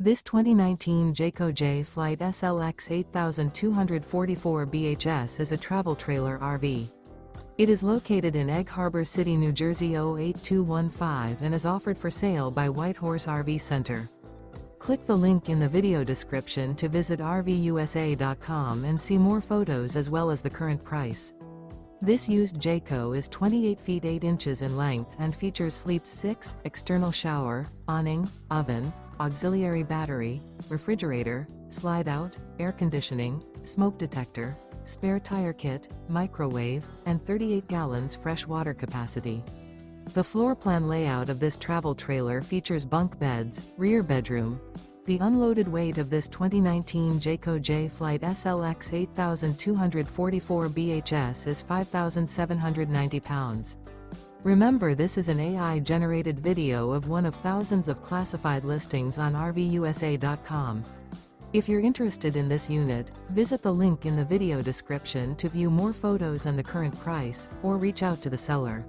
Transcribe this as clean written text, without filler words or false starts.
This 2019 Jayco Jay Flight SLX 8244 BHS is a travel trailer RV. It is located in Egg Harbor City, New Jersey 08215 and is offered for sale by Whitehorse RV Center. Click the link in the video description to visit RVUSA.com and see more photos as well as the current price. This used Jayco is 28 feet 8 inches in length and features sleeps 6, external shower, awning, oven, auxiliary battery, refrigerator, slide-out, air conditioning, smoke detector, spare tire kit, microwave, and 38 gallons fresh water capacity. The floor plan layout of this travel trailer features bunk beds, rear bedroom. The unloaded weight of this 2019 Jayco Jay Flight SLX 8244 BHS is 5,790 pounds. Remember, this is an AI-generated video of one of thousands of classified listings on RVUSA.com. If you're interested in this unit, visit the link in the video description to view more photos and the current price, or reach out to the seller.